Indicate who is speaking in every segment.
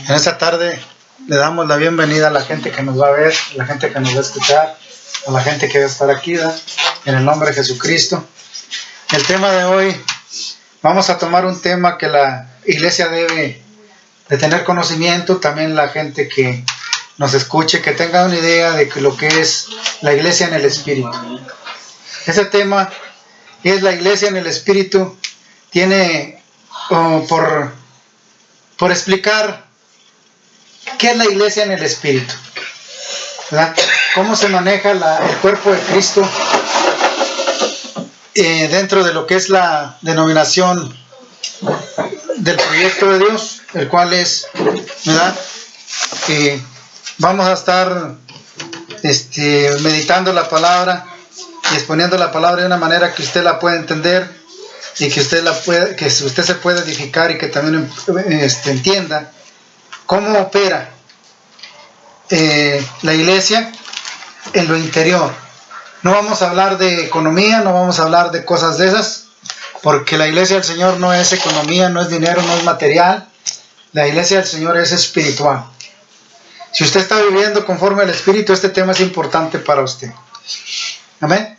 Speaker 1: En esta tarde le damos la bienvenida a la gente que nos va a ver, a la gente que nos va a escuchar, a la gente que va a estar aquí, ¿verdad? En el nombre de Jesucristo. El tema de hoy, vamos a tomar un tema que la iglesia debe de tener conocimiento, también la gente que nos escuche, que tenga una idea de lo que es la iglesia en el Espíritu. Ese tema es la iglesia en el Espíritu, tiene por explicar qué es la iglesia en el Espíritu, ¿verdad? Cómo se maneja el cuerpo de Cristo dentro de lo que es la denominación del proyecto de Dios, el cual es, ¿verdad? Vamos a estar meditando la palabra y exponiendo la palabra de una manera que usted la pueda entender y que usted se pueda edificar y que también entienda cómo opera la iglesia en lo interior. No vamos a hablar de economía, no vamos a hablar de cosas de esas, porque la iglesia del Señor no es economía, no es dinero, no es material. La iglesia del Señor es espiritual. Si usted está viviendo conforme al Espíritu, este tema es importante para usted. Amén.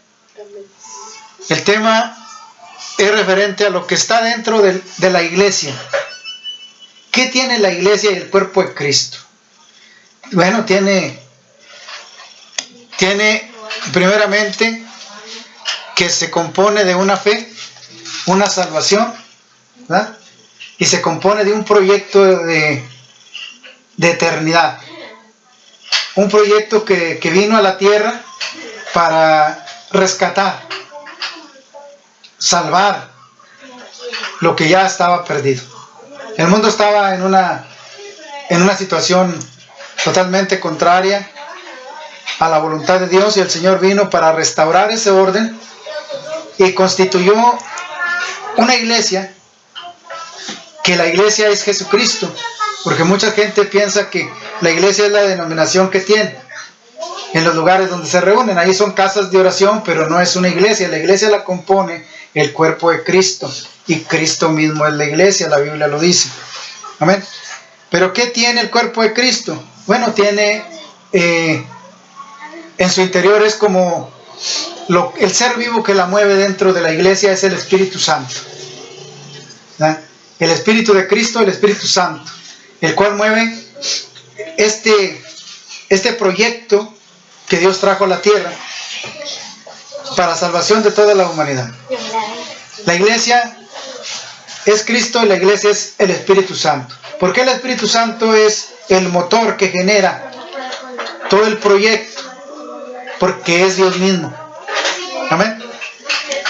Speaker 1: El tema es referente a lo que está dentro de la iglesia. ¿Qué tiene la iglesia y el cuerpo de Cristo? Bueno, tiene primeramente que se compone de una fe, una salvación, ¿verdad? Y se compone de un proyecto de eternidad. Un proyecto que vino a la tierra para rescatar, salvar lo que ya estaba perdido. El mundo estaba en una situación totalmente contraria a la voluntad de Dios, y el Señor vino para restaurar ese orden y constituyó una iglesia, que la iglesia es Jesucristo, porque mucha gente piensa que la iglesia es la denominación que tiene en los lugares donde se reúnen. Ahí son casas de oración, pero no es una iglesia. La iglesia la compone el cuerpo de Cristo, y Cristo mismo es la iglesia, la Biblia lo dice. Amén. Pero ¿qué tiene el cuerpo de Cristo? Bueno, tiene en su interior es como el ser vivo que la mueve dentro de la iglesia es el Espíritu Santo, ¿verdad? El Espíritu de Cristo, el Espíritu Santo, el cual mueve este proyecto que Dios trajo a la tierra para salvación de toda la humanidad. La iglesia es Cristo y la iglesia es el Espíritu Santo. ¿Por qué el Espíritu Santo es el motor que genera todo el proyecto? Porque es Dios mismo. Amén.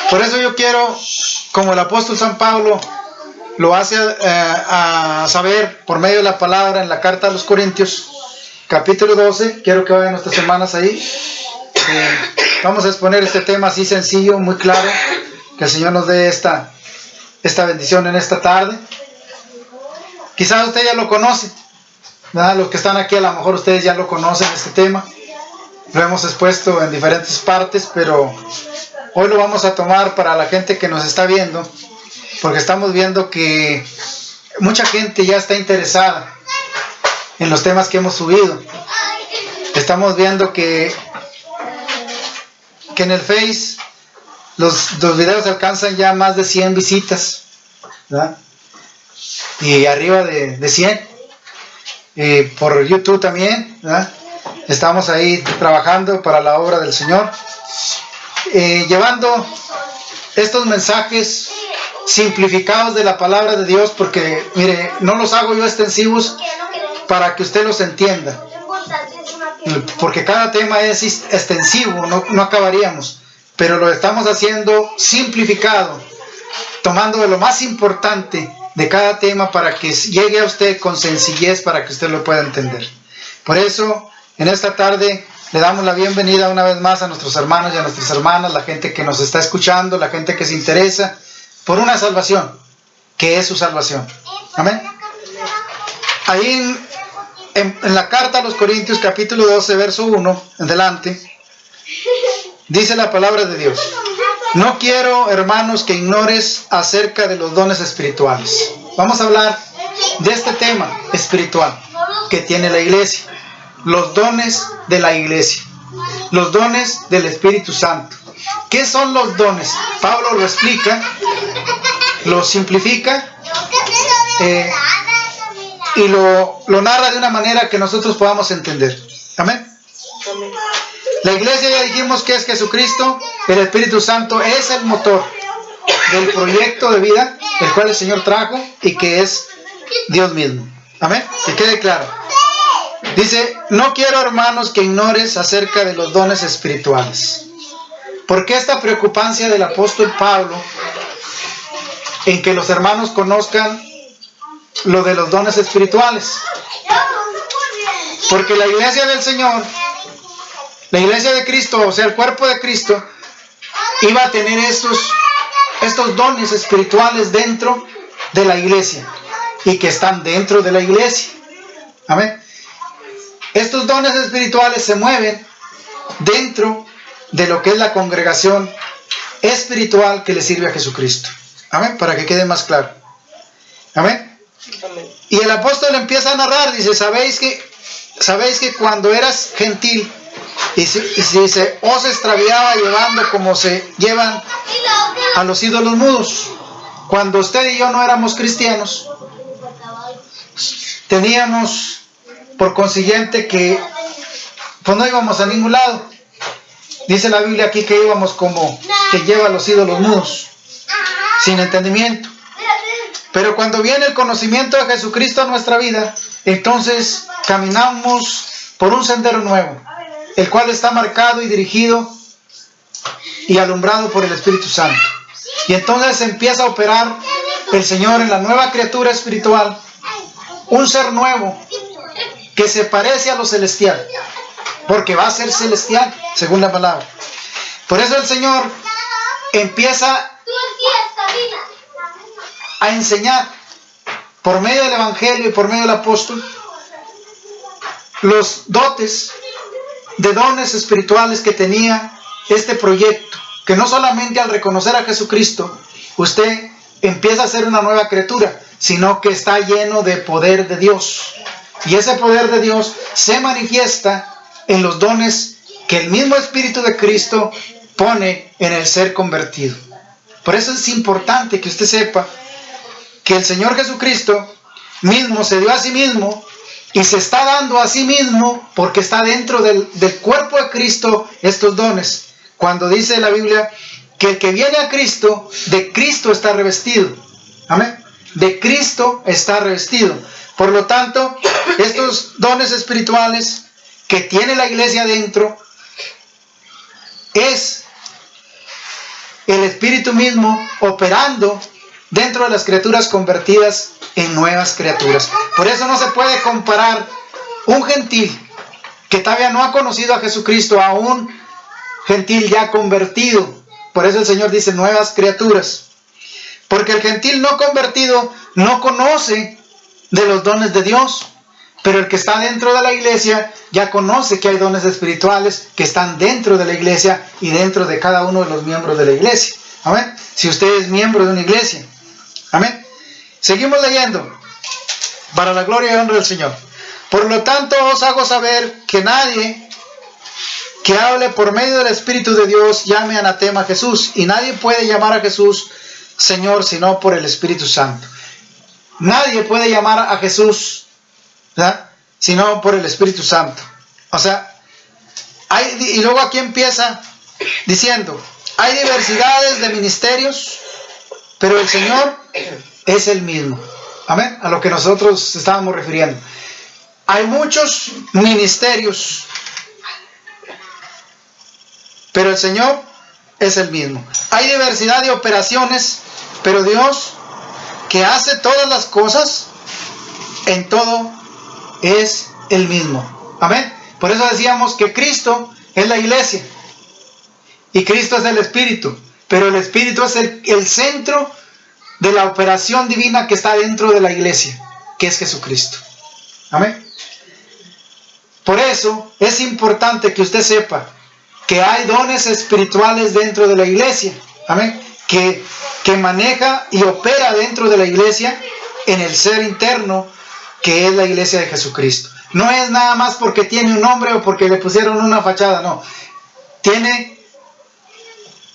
Speaker 1: Por eso yo quiero, como el apóstol San Pablo lo hace a saber por medio de la palabra en la carta a los Corintios, capítulo 12, quiero que vayan nuestras hermanas ahí. Vamos a exponer este tema así sencillo, muy claro, que el Señor nos dé esta bendición en esta tarde. Quizás usted ya lo conoce, ¿verdad? Los que están aquí a lo mejor ustedes ya lo conocen, este tema. Lo hemos expuesto en diferentes partes, pero hoy lo vamos a tomar para la gente que nos está viendo, porque estamos viendo que mucha gente ya está interesada en los temas que hemos subido. Estamos viendo que en el Face los videos alcanzan ya más de 100 visitas, ¿verdad? Y arriba de 100 por YouTube también, ¿verdad? Estamos ahí trabajando para la obra del Señor, llevando estos mensajes simplificados de la palabra de Dios, porque mire, no los hago yo extensivos para que usted los entienda, porque cada tema es extensivo, no acabaríamos, pero lo estamos haciendo simplificado, tomando de lo más importante de cada tema para que llegue a usted con sencillez, para que usted lo pueda entender. Por eso, en esta tarde le damos la bienvenida una vez más a nuestros hermanos y a nuestras hermanas, la gente que nos está escuchando, la gente que se interesa por una salvación, que es su salvación. Amén. Ahí en la carta a los Corintios, capítulo 12, verso 1, en adelante, dice la palabra de Dios: no quiero, hermanos, que ignores acerca de los dones espirituales. Vamos a hablar de este tema espiritual que tiene la iglesia. Los dones de la iglesia. Los dones del Espíritu Santo. ¿Qué son los dones? Pablo lo explica, lo simplifica y lo narra de una manera que nosotros podamos entender. Amén. La iglesia, ya dijimos que es Jesucristo, el Espíritu Santo es el motor del proyecto de vida, el cual el Señor trajo y que es Dios mismo. Amén. Que quede claro. Dice, no quiero, hermanos, que ignores acerca de los dones espirituales. ¿Por qué esta preocupancia del apóstol Pablo en que los hermanos conozcan lo de los dones espirituales? Porque la iglesia del Señor, la iglesia de Cristo, o sea, el cuerpo de Cristo, iba a tener estos dones espirituales dentro de la iglesia y que están dentro de la iglesia. Amén. Estos dones espirituales se mueven dentro de lo que es la congregación espiritual que le sirve a Jesucristo. Amén, para que quede más claro. Amén. Y el apóstol empieza a narrar, dice, sabéis que cuando eras gentil, y se os extraviaba llevando como se llevan a los ídolos mudos. Cuando usted y yo no éramos cristianos, teníamos por consiguiente que pues no íbamos a ningún lado. Dice la Biblia aquí que íbamos como que lleva a los ídolos mudos, sin entendimiento. Pero cuando viene el conocimiento de Jesucristo a nuestra vida, entonces caminamos por un sendero nuevo, el cual está marcado y dirigido y alumbrado por el Espíritu Santo. Y entonces empieza a operar el Señor en la nueva criatura espiritual, un ser nuevo que se parece a lo celestial, porque va a ser celestial, según la palabra. Por eso el Señor empieza a enseñar por medio del Evangelio y por medio del apóstol los dotes de dones espirituales que tenía este proyecto, que no solamente al reconocer a Jesucristo usted empieza a ser una nueva criatura, sino que está lleno de poder de Dios. Y ese poder de Dios se manifiesta en los dones que el mismo Espíritu de Cristo pone en el ser convertido. Por eso es importante que usted sepa que el Señor Jesucristo mismo se dio a sí mismo y se está dando a sí mismo porque está dentro del cuerpo de Cristo estos dones. Cuando dice la Biblia que el que viene a Cristo, de Cristo está revestido. Amén. De Cristo está revestido. Por lo tanto, estos dones espirituales que tiene la iglesia dentro es el Espíritu mismo operando dentro de las criaturas convertidas en nuevas criaturas. Por eso no se puede comparar un gentil que todavía no ha conocido a Jesucristo a un gentil ya convertido. Por eso el Señor dice nuevas criaturas. Porque el gentil no convertido no conoce de los dones de Dios. Pero el que está dentro de la iglesia ya conoce que hay dones espirituales que están dentro de la iglesia y dentro de cada uno de los miembros de la iglesia. Amén. Si usted es miembro de una iglesia. Amén. Seguimos leyendo. Para la gloria y honra del Señor. Por lo tanto os hago saber que nadie que hable por medio del Espíritu de Dios llame anatema a Jesús. Y nadie puede llamar a Jesús Señor sino por el Espíritu Santo. Nadie puede llamar a Jesús, ¿verdad?, sino por el Espíritu Santo. O sea, y luego aquí empieza diciendo, hay diversidades de ministerios, pero el Señor es el mismo. Amén, a lo que nosotros estábamos refiriendo. Hay muchos ministerios, pero el Señor es el mismo. Hay diversidad de operaciones, pero Dios, que hace todas las cosas, en todo es el mismo. Amén. Por eso decíamos que Cristo es la iglesia y Cristo es el Espíritu, pero el Espíritu es el centro de la operación divina que está dentro de la iglesia, que es Jesucristo. Amén. Por eso es importante que usted sepa que hay dones espirituales dentro de la iglesia. Amén. Que maneja y opera dentro de la iglesia en el ser interno que es la iglesia de Jesucristo. No es nada más porque tiene un nombre o porque le pusieron una fachada, no. Tiene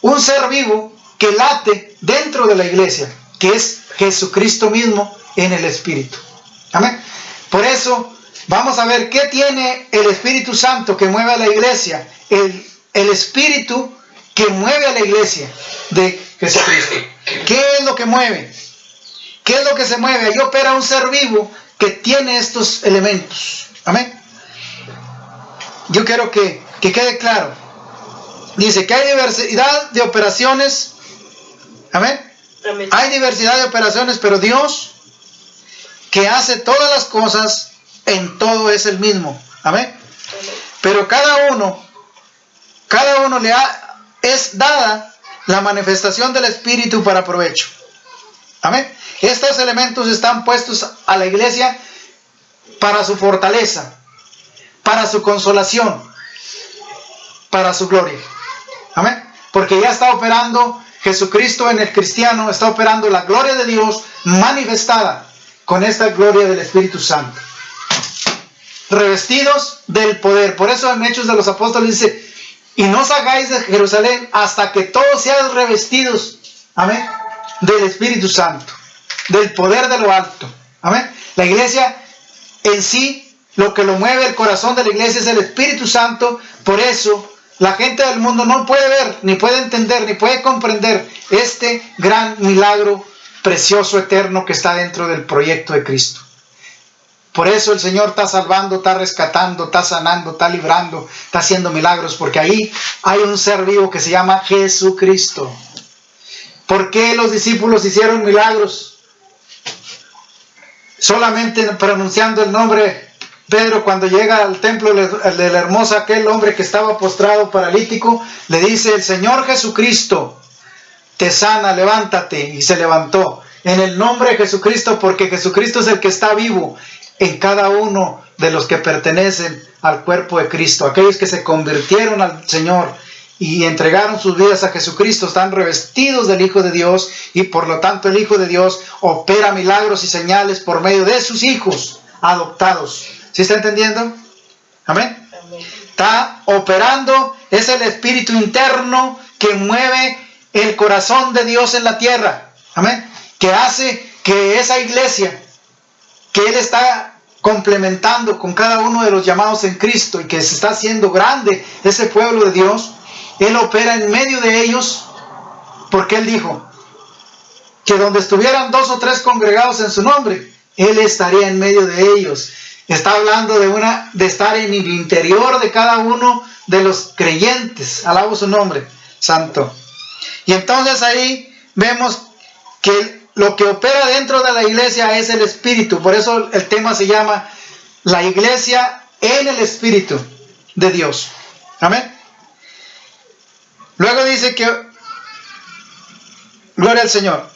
Speaker 1: un ser vivo que late dentro de la iglesia, que es Jesucristo mismo en el Espíritu. Amén. Por eso vamos a ver qué tiene el Espíritu Santo que mueve a la iglesia. El Espíritu que mueve a la iglesia de Jesucristo. ¿Qué es lo que mueve? ¿Qué es lo que se mueve? Ahí opera un ser vivo que tiene estos elementos. Amén. Yo quiero que quede claro. Dice que hay diversidad de operaciones. Amén.
Speaker 2: Amén.
Speaker 1: Hay diversidad de operaciones, pero Dios, que hace todas las cosas, en todo es el mismo. Amén.
Speaker 2: Amén.
Speaker 1: Pero cada uno es dada la manifestación del Espíritu para provecho. Amén. Estos elementos están puestos a la iglesia para su fortaleza, para su consolación, para su gloria. Amén. Porque ya está operando Jesucristo en el cristiano, está operando la gloria de Dios manifestada con esta gloria del Espíritu Santo. Revestidos del poder. Por eso en Hechos de los Apóstoles dice: y no os hagáis de Jerusalén hasta que todos sean revestidos, amén, del Espíritu Santo, del poder de lo alto. Amén. La iglesia en sí, lo que lo mueve el corazón de la iglesia es el Espíritu Santo. Por eso la gente del mundo no puede ver, ni puede entender, ni puede comprender este gran milagro precioso, eterno, que está dentro del proyecto de Cristo. Por eso el Señor está salvando, está rescatando, está sanando, está librando, está haciendo milagros, porque ahí hay un ser vivo que se llama Jesucristo. ¿Por qué los discípulos hicieron milagros? Solamente pronunciando el nombre. Pedro, cuando llega al templo de la hermosa, aquel hombre que estaba postrado paralítico, le dice: el Señor Jesucristo te sana, levántate. Y se levantó en el nombre de Jesucristo, porque Jesucristo es el que está vivo en cada uno de los que pertenecen al cuerpo de Cristo. Aquellos que se convirtieron al Señor y entregaron sus vidas a Jesucristo están revestidos del Hijo de Dios, y por lo tanto el Hijo de Dios opera milagros y señales por medio de sus hijos adoptados. ¿Sí está entendiendo? Amén.
Speaker 2: Amén.
Speaker 1: Está operando, es el Espíritu interno que mueve el corazón de Dios en la tierra. Amén. Que hace que esa iglesia que Él está complementando con cada uno de los llamados en Cristo, y que se está haciendo grande ese pueblo de Dios, Él opera en medio de ellos, porque Él dijo que donde estuvieran 2 o 3 congregados en su nombre, Él estaría en medio de ellos. Está hablando de estar en el interior de cada uno de los creyentes. Alabo su nombre santo. Y entonces ahí vemos que lo que opera dentro de la iglesia es el Espíritu. Por eso el tema se llama la iglesia en el Espíritu de Dios. Amén. Luego dice que, gloria al Señor,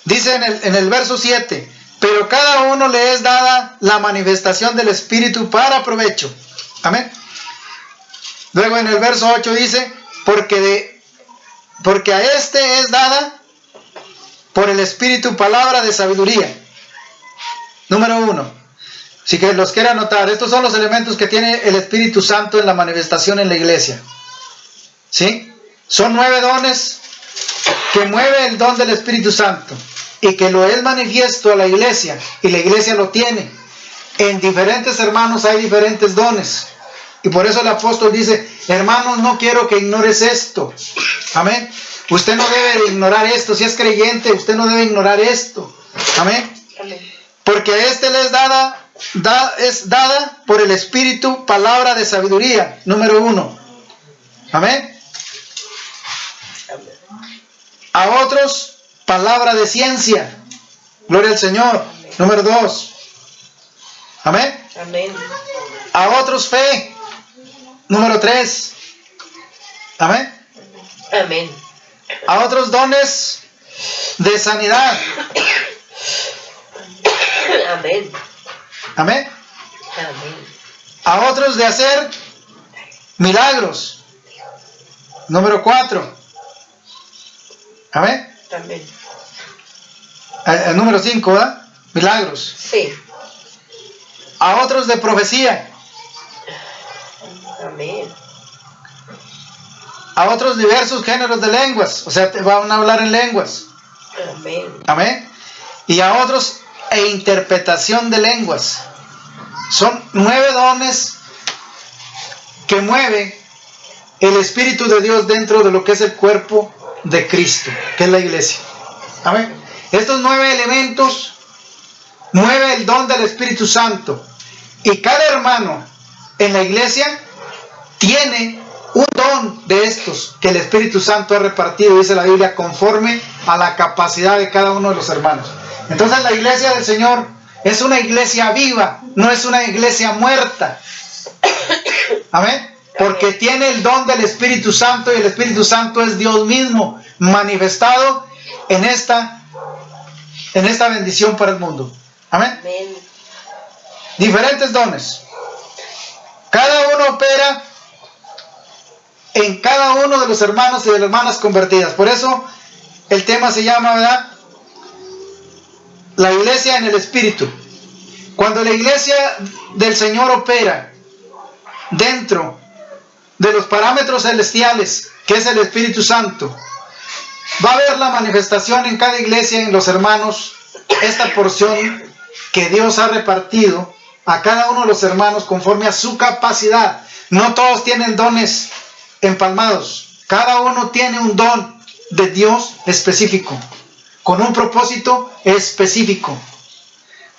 Speaker 1: dice en el verso 7: pero cada uno le es dada la manifestación del Espíritu para provecho. Amén. Luego en el verso 8 dice: porque a este es dada por el Espíritu palabra de sabiduría. Número 1. Si que los quiere anotar, estos son los elementos que tiene el Espíritu Santo en la manifestación en la iglesia. ¿Sí? Son 9 dones que mueve el don del Espíritu Santo, y que lo es manifiesto a la iglesia, y la iglesia lo tiene. En diferentes hermanos hay diferentes dones, y por eso el apóstol dice: hermanos, no quiero que ignores esto. Amén. Usted no debe de ignorar esto. Si es creyente, usted no debe ignorar esto. Amén.
Speaker 2: Amén.
Speaker 1: Porque a este le es dada por el Espíritu palabra de sabiduría. Número 1. Amén. A otros palabra de ciencia. Gloria al Señor. Número 2. Amén.
Speaker 2: Amén.
Speaker 1: A otros fe. Número 3. Amén.
Speaker 2: Amén.
Speaker 1: A otros dones de sanidad.
Speaker 2: Amén.
Speaker 1: Amén.
Speaker 2: Amén.
Speaker 1: A otros de hacer milagros. Número 4. Amén.
Speaker 2: Amén.
Speaker 1: El número 5, ¿verdad? Milagros.
Speaker 2: Sí.
Speaker 1: A otros de profecía.
Speaker 2: Amén.
Speaker 1: A otros diversos géneros de lenguas. O sea, te van a hablar en lenguas.
Speaker 2: Amén.
Speaker 1: Amén. Y a otros interpretación de lenguas. Son 9 dones que mueve el Espíritu de Dios dentro de lo que es el cuerpo de Cristo, que es la iglesia. Amén. Estos 9 elementos mueve el don del Espíritu Santo. Y cada hermano en la iglesia tiene un don de estos que el Espíritu Santo ha repartido, dice la Biblia, conforme a la capacidad de cada uno de los hermanos. Entonces la iglesia del Señor es una iglesia viva, no es una iglesia muerta. Amén. Porque tiene el don del Espíritu Santo, y el Espíritu Santo es Dios mismo manifestado en esta bendición para el mundo. Amén.
Speaker 2: Amén.
Speaker 1: Diferentes dones. Cada uno opera en cada uno de los hermanos y de las hermanas convertidas. Por eso el tema se llama, ¿verdad?, la iglesia en el Espíritu. Cuando la iglesia del Señor opera dentro de los parámetros celestiales, que es el Espíritu Santo, va a haber la manifestación en cada iglesia, en los hermanos, esta porción que Dios ha repartido a cada uno de los hermanos conforme a su capacidad. No todos tienen dones empalmados. Cada uno tiene un don de Dios específico, con un propósito específico,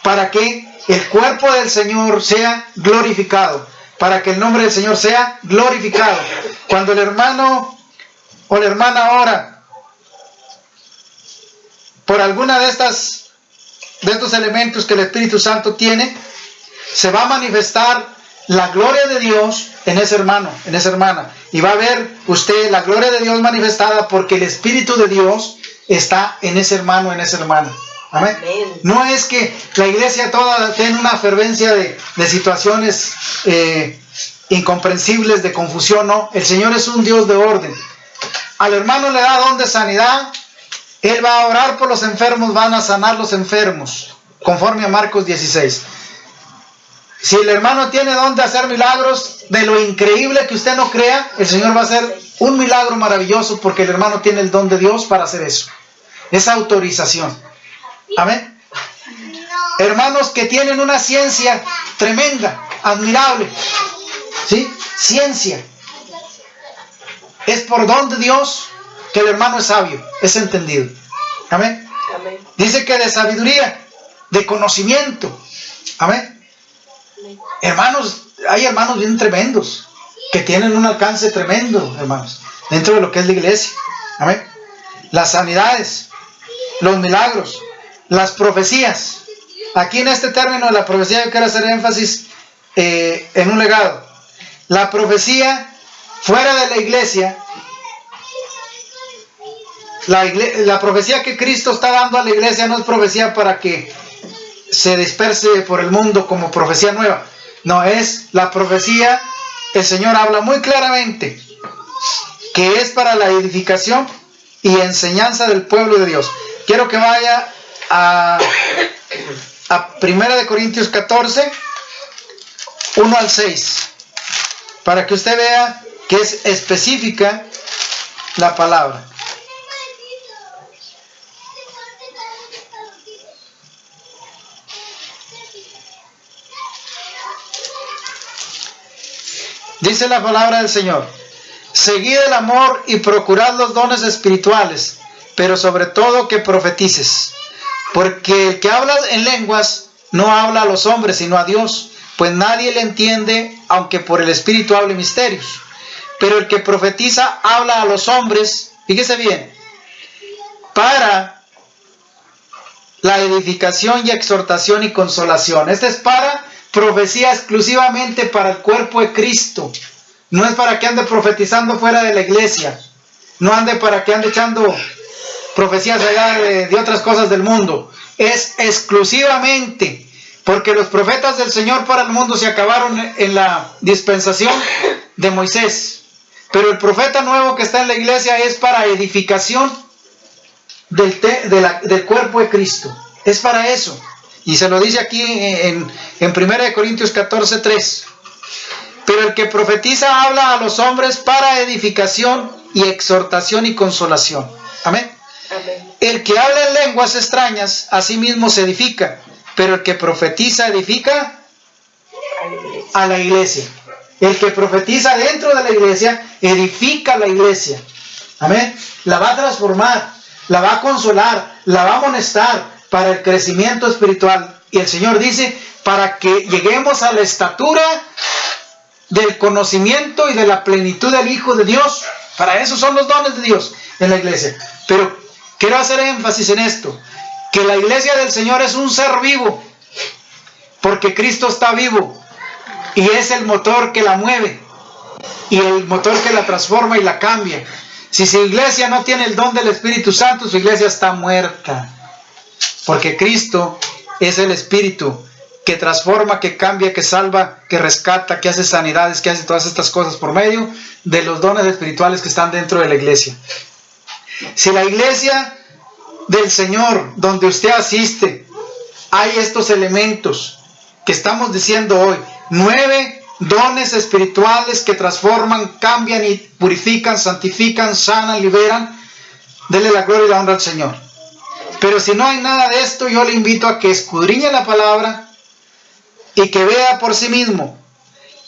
Speaker 1: para que el cuerpo del Señor sea glorificado, para que el nombre del Señor sea glorificado. Cuando el hermano o la hermana ora por alguna de estos elementos que el Espíritu Santo tiene, se va a manifestar la gloria de Dios en ese hermano, en esa hermana. Y va a ver usted la gloria de Dios manifestada porque el Espíritu de Dios está en ese hermano, en esa hermana. Amén.
Speaker 2: Amén.
Speaker 1: No es que la iglesia toda tenga una fervencia de situaciones incomprensibles, de confusión, no. El Señor es un Dios de orden. Al hermano le da don de sanidad. Él va a orar por los enfermos, van a sanar los enfermos, conforme a Marcos 16. Si el hermano tiene don de hacer milagros, de lo increíble que usted no crea, el Señor va a hacer un milagro maravilloso, porque el hermano tiene el don de Dios para hacer eso. Esa autorización. Amén. Hermanos que tienen una ciencia tremenda, admirable. ¿Sí? Ciencia. Es por don de Dios que el hermano es sabio, es entendido. Amén.
Speaker 2: Amén.
Speaker 1: Dice que de sabiduría, de conocimiento. Amén. Hermanos, hay hermanos bien tremendos, que tienen un alcance tremendo, hermanos, dentro de lo que es la iglesia. Amén. Las sanidades, los milagros, las profecías. Aquí en este término de la profecía yo quiero hacer énfasis en un legado. La profecía fuera de la iglesia, la profecía que Cristo está dando a la iglesia no es profecía para que se disperse por el mundo como profecía nueva. No, es la profecía, el Señor habla muy claramente que es para la edificación y enseñanza del pueblo de Dios. Quiero que vaya a 1 Corintios 14, 1 al 6, para que usted vea que es específica la palabra. Dice la palabra del Señor: seguid el amor y procurad los dones espirituales, pero sobre todo que profetices. Porque el que habla en lenguas no habla a los hombres, sino a Dios, pues nadie le entiende, aunque por el Espíritu hable misterios. Pero el que profetiza habla a los hombres, fíjese bien, para la edificación y exhortación y consolación. Este es para profecía exclusivamente para el cuerpo de Cristo. No es para que ande profetizando fuera de la iglesia. No ande para que ande echando profecías allá de otras cosas del mundo. Es exclusivamente porque los profetas del Señor para el mundo se acabaron en la dispensación de Moisés. Pero el profeta nuevo que está en la iglesia es para edificación del cuerpo de Cristo. Es para eso. Y se lo dice aquí en 1 Corintios 14:3. Pero el que profetiza habla a los hombres para edificación y exhortación y consolación. Amén.
Speaker 2: Amén.
Speaker 1: El que habla en lenguas extrañas, a sí mismo se edifica, pero el que profetiza edifica a la iglesia. El que profetiza dentro de la iglesia, edifica a la iglesia. Amén. La va a transformar, la va a consolar, la va a amonestar para el crecimiento espiritual. Y el Señor dice, para que lleguemos a la estatura del conocimiento y de la plenitud del Hijo de Dios. Para eso son los dones de Dios en la iglesia. Pero quiero hacer énfasis en esto, que la iglesia del Señor es un ser vivo, porque Cristo está vivo y es el motor que la mueve y el motor que la transforma y la cambia. Si su iglesia no tiene el don del Espíritu Santo, su iglesia está muerta, porque Cristo es el Espíritu que transforma, que cambia, que salva, que rescata, que hace sanidades, que hace todas estas cosas por medio de los dones espirituales que están dentro de la iglesia. Si la iglesia del Señor, donde usted asiste, hay estos elementos que estamos diciendo hoy, 9 dones espirituales que transforman, cambian y purifican, santifican, sanan, liberan, denle la gloria y la honra al Señor. Pero si no hay nada de esto, yo le invito a que escudriñe la palabra y que vea por sí mismo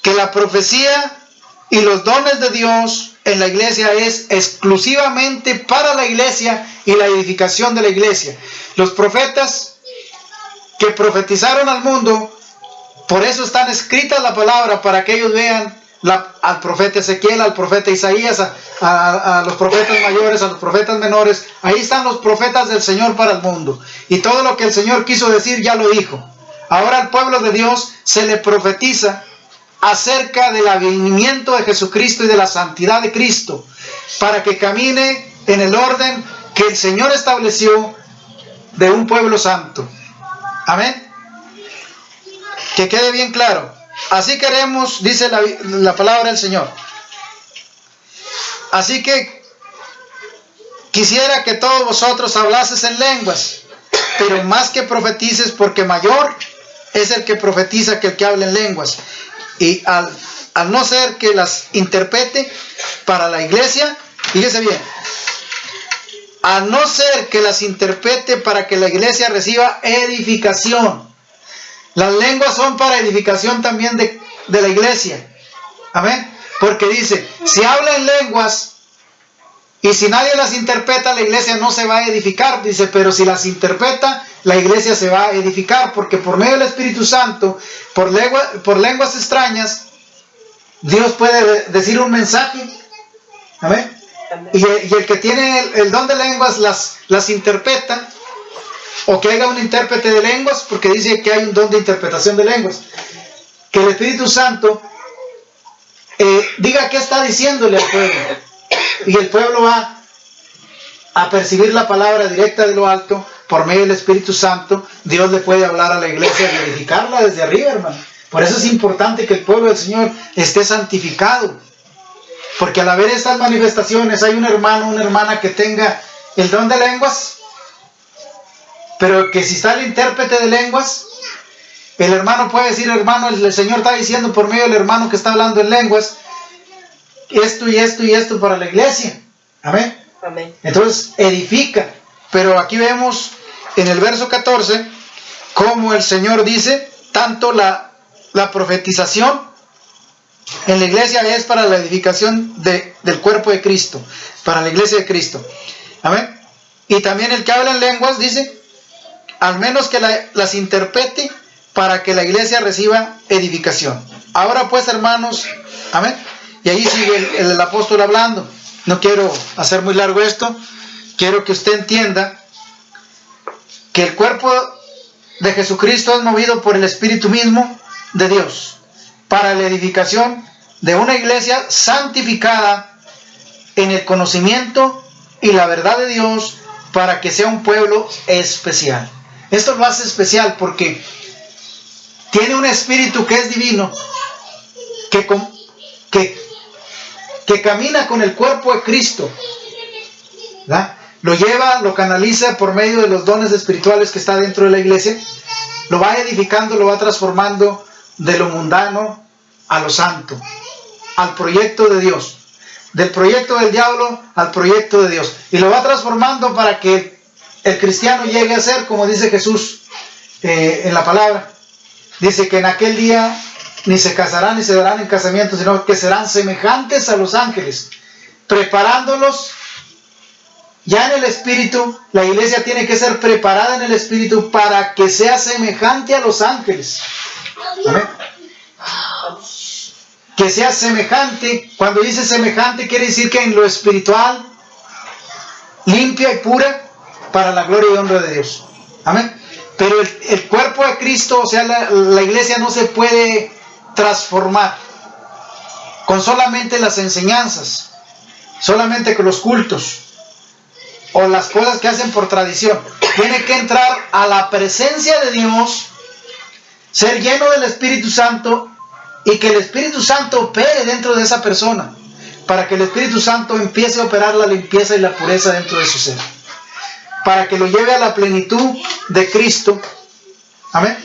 Speaker 1: que la profecía y los dones de Dios en la iglesia es exclusivamente para la iglesia y la edificación de la iglesia. Los profetas que profetizaron al mundo, por eso están escritas la palabra, para que ellos vean al profeta Ezequiel, al profeta Isaías, a los profetas mayores, a los profetas menores. Ahí están los profetas del Señor para el mundo. Y todo lo que el Señor quiso decir ya lo dijo. Ahora al pueblo de Dios se le profetiza acerca del advenimiento de Jesucristo y de la santidad de Cristo, para que camine en el orden que el Señor estableció de un pueblo santo. Amén. Que quede bien claro. Así queremos, dice la palabra del Señor. Así que quisiera que todos vosotros hablases en lenguas, pero más que profetices, porque mayor es el que profetiza que el que habla en lenguas. Y al no ser que las interprete para la iglesia, fíjese bien, al no ser que las interprete para que la iglesia reciba edificación. Las lenguas son para edificación también de la iglesia. Amén. Porque dice, si habla en lenguas y si nadie las interpreta, la iglesia no se va a edificar. Dice, pero si las interpreta, la iglesia se va a edificar, porque por medio del Espíritu Santo, por lenguas extrañas, Dios puede decir un mensaje. Amén. Y el que tiene el don de lenguas las interpreta, o que haya un intérprete de lenguas, porque dice que hay un don de interpretación de lenguas. Que el Espíritu Santo diga qué está diciéndole al pueblo, y el pueblo va a percibir la palabra directa de lo alto. Por medio del Espíritu Santo, Dios le puede hablar a la iglesia y edificarla desde arriba, hermano. Por eso es importante que el pueblo del Señor esté santificado, porque al haber estas manifestaciones, hay un hermano, una hermana que tenga el don de lenguas, pero que si está el intérprete de lenguas, el hermano puede decir, hermano, el Señor está diciendo por medio del hermano que está hablando en lenguas, esto y esto y esto para la iglesia. Amén.
Speaker 2: Amén.
Speaker 1: Entonces edifica. Pero aquí vemos en el verso 14 cómo el Señor dice, tanto la profetización en la iglesia es para la edificación del cuerpo de Cristo, para la iglesia de Cristo. Amén. Y también el que habla en lenguas dice, al menos que las interprete para que la iglesia reciba edificación. Ahora pues, hermanos, amén. Y ahí sigue el apóstol hablando. No quiero hacer muy largo esto. Quiero que usted entienda que el cuerpo de Jesucristo es movido por el Espíritu mismo de Dios para la edificación de una iglesia santificada en el conocimiento y la verdad de Dios, para que sea un pueblo especial. Esto lo hace especial porque tiene un espíritu que es divino, que camina con el cuerpo de Cristo, ¿verdad? lo lleva, lo canaliza por medio de los dones espirituales que está dentro de la iglesia, lo va edificando, lo va transformando de lo mundano a lo santo, al proyecto de Dios, del proyecto del diablo al proyecto de Dios, y lo va transformando para que el cristiano llegue a ser, como dice Jesús en la palabra, dice que en aquel día ni se casarán ni se darán en casamiento, sino que serán semejantes a los ángeles, preparándolos ya en el espíritu. La iglesia tiene que ser preparada en el espíritu para que sea semejante a los ángeles. ¿Amén? Que sea semejante. Cuando dice semejante, quiere decir que en lo espiritual, limpia y pura para la gloria y honra de Dios. Amén. Pero el cuerpo de Cristo, o sea, la iglesia no se puede transformar con solamente las enseñanzas, solamente con los cultos o las cosas que hacen por tradición. Tiene que entrar a la presencia de Dios, ser lleno del Espíritu Santo, y que el Espíritu Santo opere dentro de esa persona, para que el Espíritu Santo empiece a operar la limpieza y la pureza dentro de su ser, para que lo lleve a la plenitud de Cristo. Amén.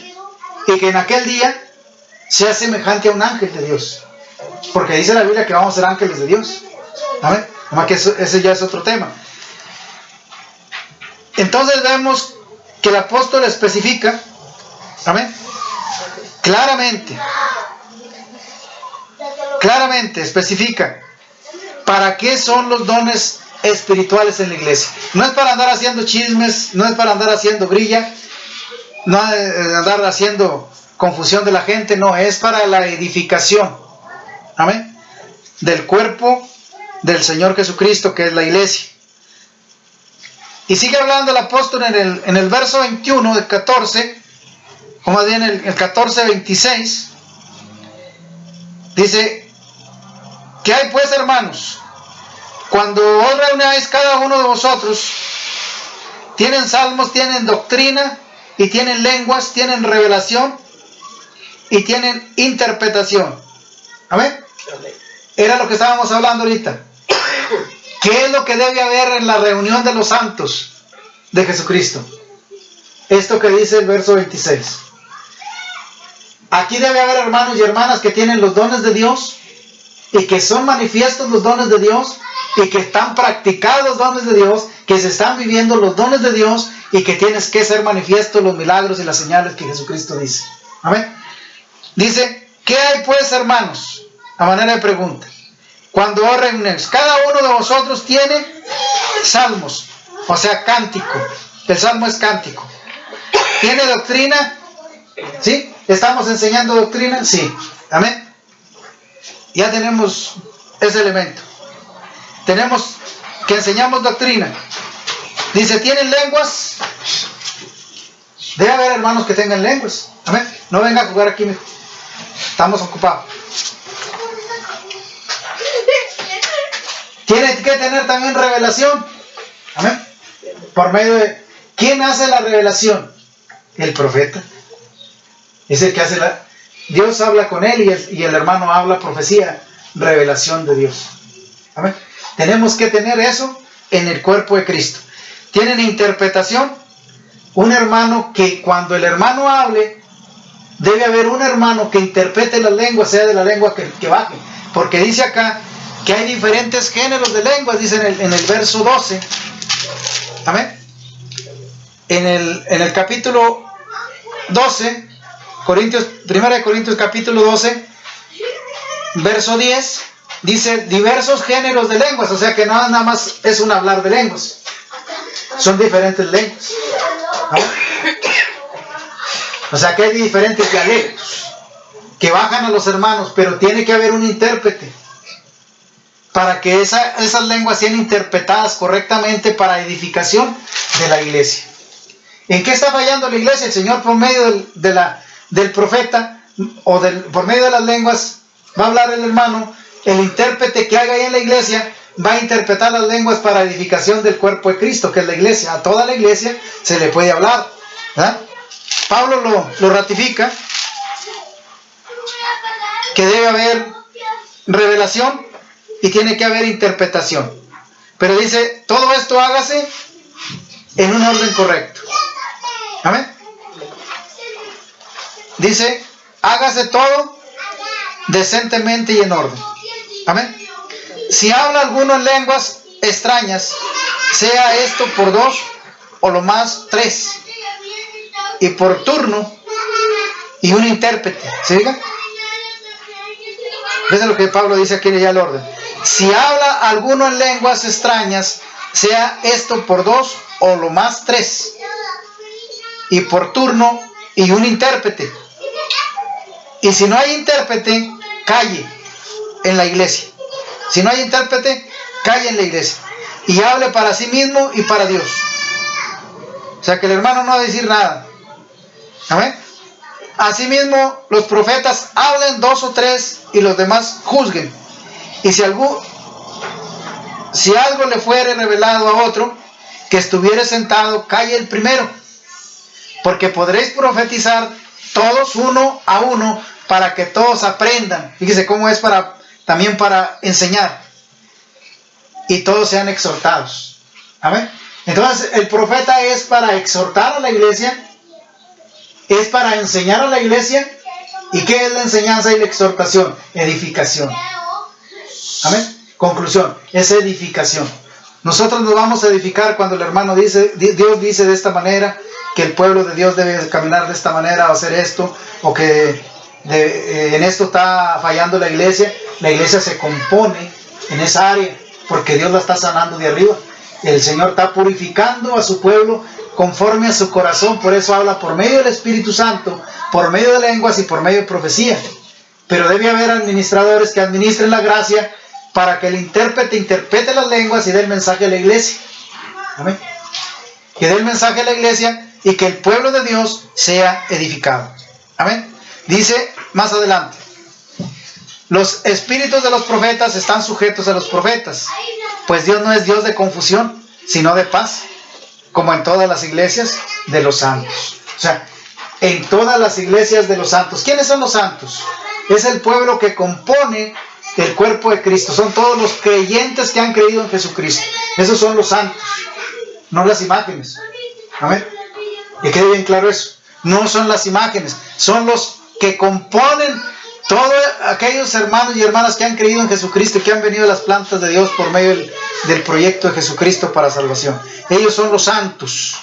Speaker 1: Y que en aquel día sea semejante a un ángel de Dios, porque dice la Biblia que vamos a ser ángeles de Dios. Amén. Nomás que ese ya es otro tema. Entonces vemos que el apóstol especifica, amén, claramente especifica para qué son los dones espirituales en la iglesia. No es para andar haciendo chismes, no es para andar haciendo grilla, no es andar haciendo confusión de la gente, no, es para la edificación, amén, del cuerpo del Señor Jesucristo, que es la iglesia. Y sigue hablando el apóstol en el verso 21 del 14, o más bien el 14:26, dice: ¿qué hay pues, hermanos? Cuando os reunáis cada uno de vosotros, tienen salmos, tienen doctrina, y tienen lenguas, tienen revelación, y tienen interpretación. ¿Amén? Era lo que estábamos hablando ahorita. ¿Qué es lo que debe haber en la reunión de los santos de Jesucristo? Esto que dice el verso 26. Aquí debe haber hermanos y hermanas que tienen los dones de Dios, y que son manifiestos los dones de Dios, y que están practicados los dones de Dios, que se están viviendo los dones de Dios, y que tienes que ser manifiesto los milagros y las señales que Jesucristo dice. Amén. Dice: ¿qué hay pues, hermanos? A manera de pregunta. Cuando os reunéis, cada uno de vosotros tiene salmos, o sea, cántico. El salmo es cántico. ¿Tiene doctrina? ¿Sí? ¿Estamos enseñando doctrina? Sí. Amén. Ya tenemos ese elemento. Tenemos que enseñamos doctrina. Dice: ¿tienen lenguas? Debe haber hermanos que tengan lenguas. Amén. No venga a jugar aquí, mijo. Estamos ocupados. Tiene que tener también revelación. Amén. Por medio de... ¿Quién hace la revelación? El profeta. Es el que hace la... Dios habla con él, y el hermano habla profecía, revelación de Dios. Amén. Tenemos que tener eso en el cuerpo de Cristo. ¿Tienen interpretación? Un hermano que cuando el hermano hable, debe haber un hermano que interprete la lengua, sea de la lengua que baje. Porque dice acá que hay diferentes géneros de lenguas, dice en el verso 12. Amén. En el capítulo 12, 1 Corintios capítulo 12, verso 10, dice diversos géneros de lenguas, o sea que nada más es un hablar de lenguas. Son diferentes lenguas. ¿Amén? O sea que hay diferentes dialectos que bajan a los hermanos, pero tiene que haber un intérprete para que esas lenguas sean interpretadas correctamente para edificación de la iglesia. ¿En qué está fallando la iglesia? El Señor, por medio del profeta o por medio de las lenguas, va a hablar el hermano. El intérprete que haga ahí en la iglesia va a interpretar las lenguas para edificación del cuerpo de Cristo, que es la iglesia. A toda la iglesia se le puede hablar, ¿verdad? Pablo lo ratifica, que debe haber revelación y tiene que haber interpretación. Pero dice: todo esto hágase en un orden correcto. Amén. Dice, hágase todo decentemente y en orden. Amén. Si habla alguno en lenguas extrañas, sea esto por 2 o lo más 3, y por turno y un intérprete. ¿Se diga? ¿Ves lo que Pablo dice aquí ya el orden? Si habla alguno en lenguas extrañas, sea esto por 2 o lo más 3, y por turno y un intérprete. Y si no hay intérprete, calle en la iglesia. Si no hay intérprete, calle en la iglesia. Y hable para sí mismo y para Dios. O sea que el hermano no va a decir nada. Amén. Asimismo, los profetas hablen 2 o 3 y los demás juzguen. Y si algo le fuere revelado a otro, que estuviere sentado, calle el primero. Porque podréis profetizar todos uno a uno, para que todos aprendan. Fíjese cómo es también para enseñar. Y todos sean exhortados. Amén. Entonces el profeta es para exhortar a la iglesia, es para enseñar a la iglesia. ¿Y qué es la enseñanza y la exhortación? Edificación. Amén. Conclusión, es edificación. Nosotros nos vamos a edificar cuando el hermano dice, Dios dice de esta manera, que el pueblo de Dios debe caminar de esta manera o hacer esto, o que en esto está fallando la iglesia se compone en esa área, porque Dios la está sanando de arriba. El Señor está purificando a su pueblo conforme a su corazón, por eso habla por medio del Espíritu Santo, por medio de lenguas y por medio de profecía. Pero debe haber administradores que administren la gracia para que el intérprete interprete las lenguas y dé el mensaje a la iglesia. Amén. Que dé el mensaje a la iglesia y que el pueblo de Dios sea edificado. Amén. Dice más adelante, los espíritus de los profetas están sujetos a los profetas, pues Dios no es Dios de confusión, sino de paz, como en todas las iglesias de los santos. O sea, en todas las iglesias de los santos. ¿Quiénes son los santos? Es el pueblo que compone el cuerpo de Cristo. Son todos los creyentes que han creído en Jesucristo. Esos son los santos, no las imágenes. Amén. Que quede bien claro eso. No son las imágenes, son los que componen todos aquellos hermanos y hermanas que han creído en Jesucristo y que han venido a las plantas de Dios por medio del proyecto de Jesucristo para salvación. Ellos son los santos.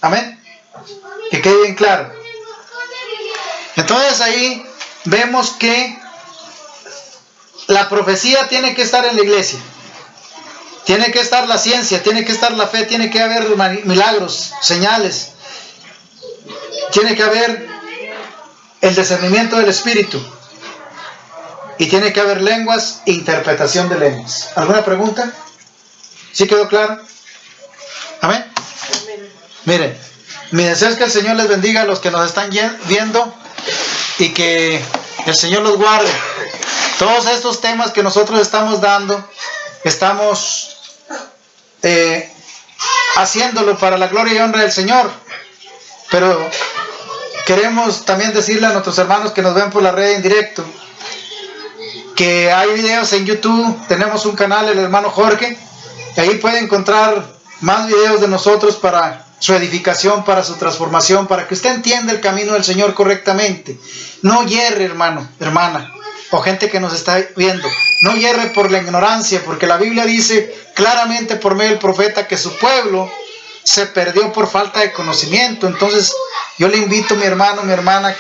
Speaker 1: Amén. Que quede bien claro. Entonces ahí vemos que la profecía tiene que estar en la iglesia. Tiene que estar la ciencia, tiene que estar la fe, tiene que haber milagros, señales. Tiene que haber el discernimiento del Espíritu. Y tiene que haber lenguas e interpretación de lenguas. ¿Alguna pregunta? ¿Sí quedó claro? Amén. Miren, mi deseo es que el Señor les bendiga a los que nos están viendo y que el Señor los guarde. Todos estos temas que nosotros estamos dando, estamos haciéndolo para la gloria y honra del Señor. Pero queremos también decirle a nuestros hermanos que nos ven por la red en directo, que hay videos en YouTube. Tenemos un canal, el hermano Jorge, y ahí puede encontrar más videos de nosotros para su edificación, para su transformación, para que usted entienda el camino del Señor correctamente. No hierre, hermano, hermana, o gente que nos está viendo, no hierre por la ignorancia, porque la Biblia dice claramente por medio del profeta que su pueblo se perdió por falta de conocimiento. Entonces yo le invito, mi hermano, mi hermana,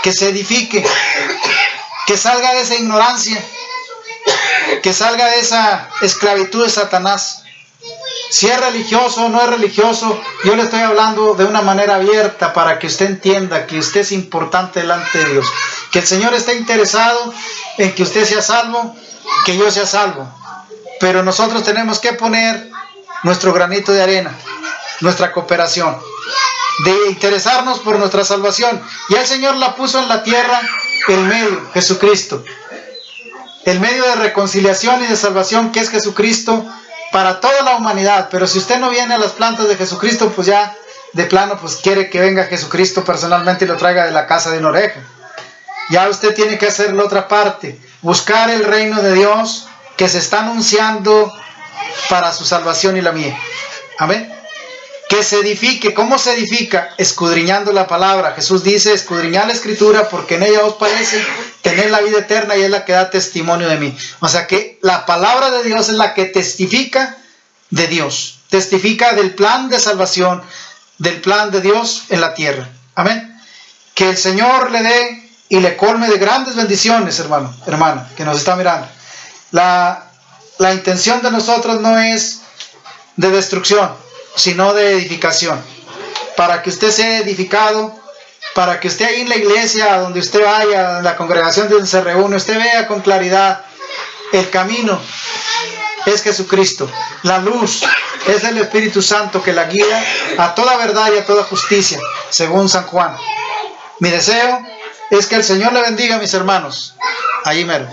Speaker 1: que se edifique, que salga de esa ignorancia, que salga de esa esclavitud de Satanás. Si es religioso o no es religioso, yo le estoy hablando de una manera abierta para que usted entienda que usted es importante delante de Dios, que el Señor está interesado en que usted sea salvo, que yo sea salvo, pero nosotros tenemos que poner nuestro granito de arena, nuestra cooperación, de interesarnos por nuestra salvación. Y el Señor la puso en la tierra, el medio, Jesucristo, el medio de reconciliación y de salvación, que es Jesucristo para toda la humanidad. Pero si usted no viene a las plantas de Jesucristo, pues ya de plano pues quiere que venga Jesucristo personalmente y lo traiga de la casa de una oreja. Ya usted tiene que hacer la otra parte, buscar el reino de Dios que se está anunciando para su salvación y la mía. Amén. Que se edifique. ¿Cómo se edifica? Escudriñando la palabra. Jesús dice, escudriñad la escritura porque en ella os parece tener la vida eterna y es la que da testimonio de mí. O sea que la palabra de Dios es la que testifica de Dios. Testifica del plan de salvación, del plan de Dios en la tierra. Amén. Que el Señor le dé y le colme de grandes bendiciones, hermano, hermana, que nos está mirando. La intención de nosotros no es de destrucción, sino de edificación. Para que usted sea edificado, para que usted ahí en la iglesia, donde usted vaya, en la congregación donde se reúne, usted vea con claridad el camino es Jesucristo. La luz es el Espíritu Santo que la guía a toda verdad y a toda justicia, según San Juan. Mi deseo es que el Señor le bendiga, mis hermanos. Allí mero.